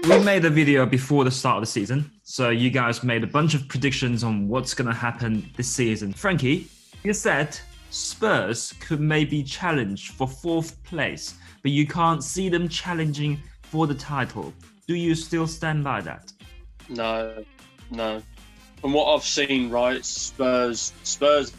we made a video before the start of the season, so you guys made a bunch of predictions on what's going to happen this season. Frankie, you said Spurs could maybe challenge for 4th place, but you can't see them challenging for the title. Do you still stand by that? No. From what I've seen, right, Spurs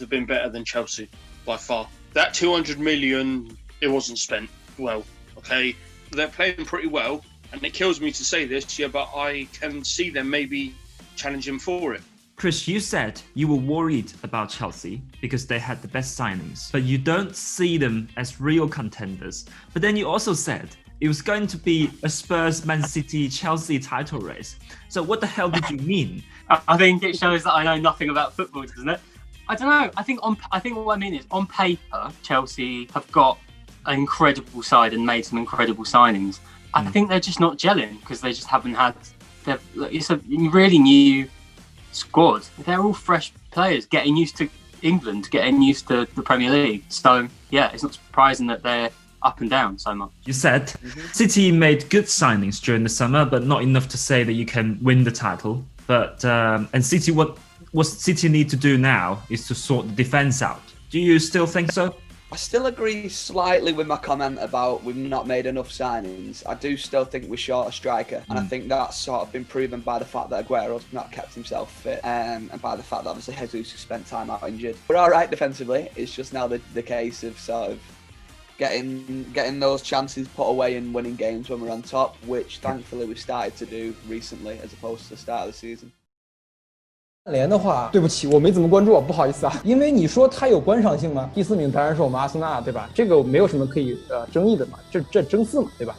have been better than Chelsea by far. That 200 million, it wasn't spent well, okay? They're playing pretty well, and it kills me to say this, yeah, but I can see them maybe challenging for it. Chris, you said you were worried about Chelsea because they had the best signings, but you don't see them as real contenders. But then you also said it was going to be a Spurs, Man City, Chelsea title race. So what the hell did you mean? I think it shows that I know nothing about football, doesn't it? I don't know. I think what I mean is, on paper, Chelsea have got an incredible side and made some incredible signings. I think they're just not gelling because they just haven't had. It's a really new squad. They're all fresh players getting used to England, getting used to the Premier League. So yeah, it's not surprising that they're up and down so much. You said City made good signings during the summer, but not enough to say that you can win the title. But and City, what City need to do now is to sort the defense out. Do you still think so? I still agree slightly with my comment about we've not made enough signings. I do still think we're short a striker, and I think that's sort of been proven by the fact that Aguero's not kept himself fit, and by the fact that obviously Jesus has spent time out injured. We're all right defensively. It's just now the case of sort of getting those chances put away and winning games when we're on top, which thankfully we started to do recently as opposed to the start of the season. 曼联的话，对不起，我没怎么关注，不好意思啊。因为你说它有观赏性吗？第4名当然是我们阿森纳，对吧？这个没有什么可以争议的嘛，这争4嘛，对吧？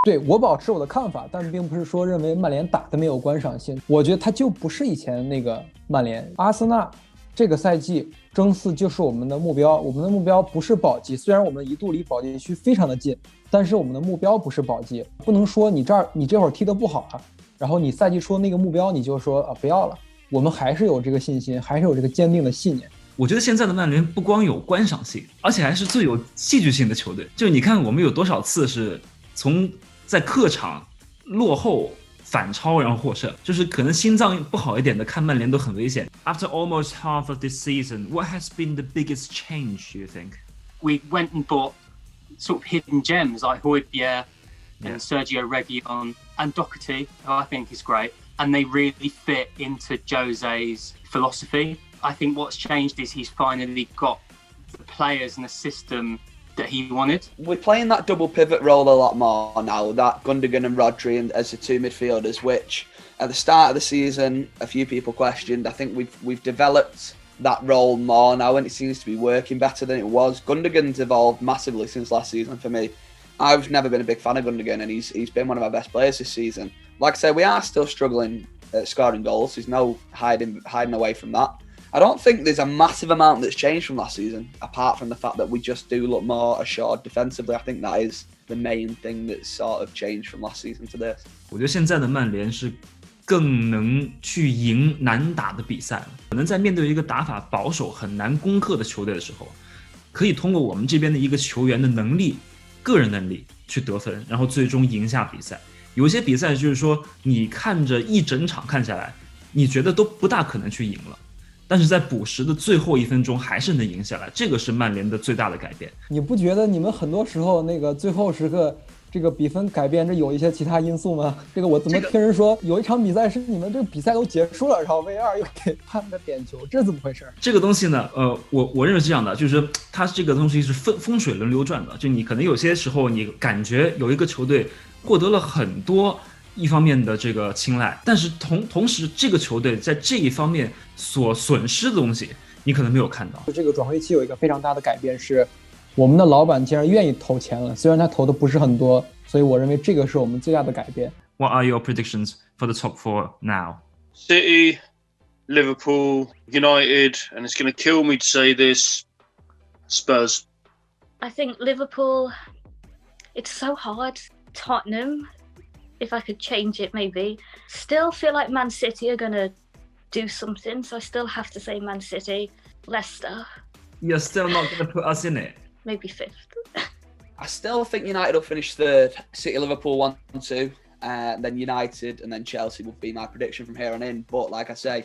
对，我保持我的看法，但并不是说认为曼联打的没有观赏性。我觉得它就不是以前那个曼联。阿森纳这个赛季争4就是我们的目标，我们的目标不是保级，虽然我们一度离保级区非常的近，但是我们的目标不是保级。不能说你这会儿踢得不好了，然后你赛季初那个目标你就说不要了。我们还是有这个信心，还是有这个坚定的信念。我觉得现在的曼联不光有观赏性，而且还是最有戏剧性的球队。就你看，我们有多少次是从在客场落后反超然后获胜，就是可能心脏不好一点的看曼联都很危险。After almost half of this season, what has been the biggest change, you think? We went and bought sort of hidden gems like Højbjerg and Sergio Reguilon and Doherty, who I think is great. And they really fit into Jose's philosophy. I think what's changed is he's finally got the players and the system that he wanted. We're playing that double pivot role a lot more now, that Gundogan and Rodri as the 2 midfielders, which at the start of the season, a few people questioned. I think we've developed that role more now, and it seems to be working better than it was. Gundogan's evolved massively since last season for me. I've never been a big fan of Gundogan, and he's been one of our best players this season. Like I say, we are still struggling at scoring goals. There's no hiding away from that. I don't think there's a massive amount that's changed from last season, apart from the fact that we just do look more assured defensively. I think that is the main thing that's sort of changed from last season to this. 我觉得现在的曼联是更能去赢难打的比赛了。可能在面对一个打法保守、很难攻克的球队的时候，可以通过我们这边的一个球员的能力、个人能力去得分，然后最终赢下比赛。有些比赛就是说，你看着一整场看下来，你觉得都不大可能去赢了，但是在补时的最后1分钟还是能赢下来，这个是曼联的最大的改变。你不觉得你们很多时候那个最后时刻这个比分改变，这有一些其他因素吗？这个我怎么听人说有一场比赛是你们这个比赛都结束了，然后 VAR 又给判个点球，这怎么回事？这个东西呢，我认为是这样的，就是它这个东西是风水轮流转的，就你可能有些时候你感觉有一个球队获得了很多一方面的这个青睐，但是同时这个球队在这一方面所损失的东西你可能没有看到。这个转会期有一个非常大的改变，是我们的老板竟然愿意投钱了，虽然他投的不是很多，所以我认为这个是我们最大的改变。 What are your predictions for the top 4 now? City, Liverpool, United, and it's going to kill me to say this, Spurs. I think Liverpool, it's so hard. Tottenham, if I could change it maybe. Still feel like Man City are going to do something, so I still have to say Man City. Leicester. You're still not going to put us in it? Maybe 5th. I still think United will finish 3rd. City, Liverpool 1-2. then United, and then Chelsea will be my prediction from here on in. But like I say,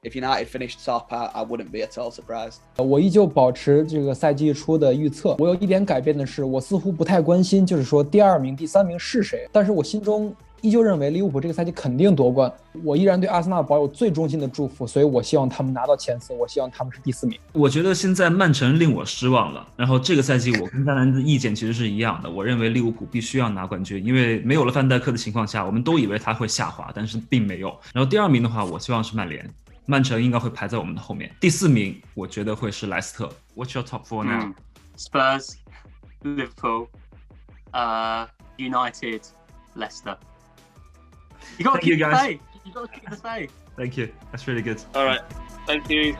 if United finished top, I wouldn't be at all surprised. 我依旧保持这个赛季初的预测。我有一点改变的是，我似乎不太关心，就是说第2名、第3名是谁，但是我心中依旧认为利物浦这个赛季肯定夺冠。我依然对阿森纳保有最衷心的祝福，所以我希望他们拿到前4，我希望他们是第4名。我觉得现在曼城令我失望了，然后这个赛季我跟丹兰的意见其实是一样的，我认为利物浦必须要拿冠军，因为没有了范戴克的情况下，我们都以为他会下滑，但是并没有。然后第2名的话，我希望是曼联。曼城应该会排在我们的后面。第4名，我觉得会是莱斯特。What's your top 4 now? Spurs, Liverpool, United, Leicester. You got to keep the faith. You got to keep the faith. Thank you. That's really good. All right. Thank you.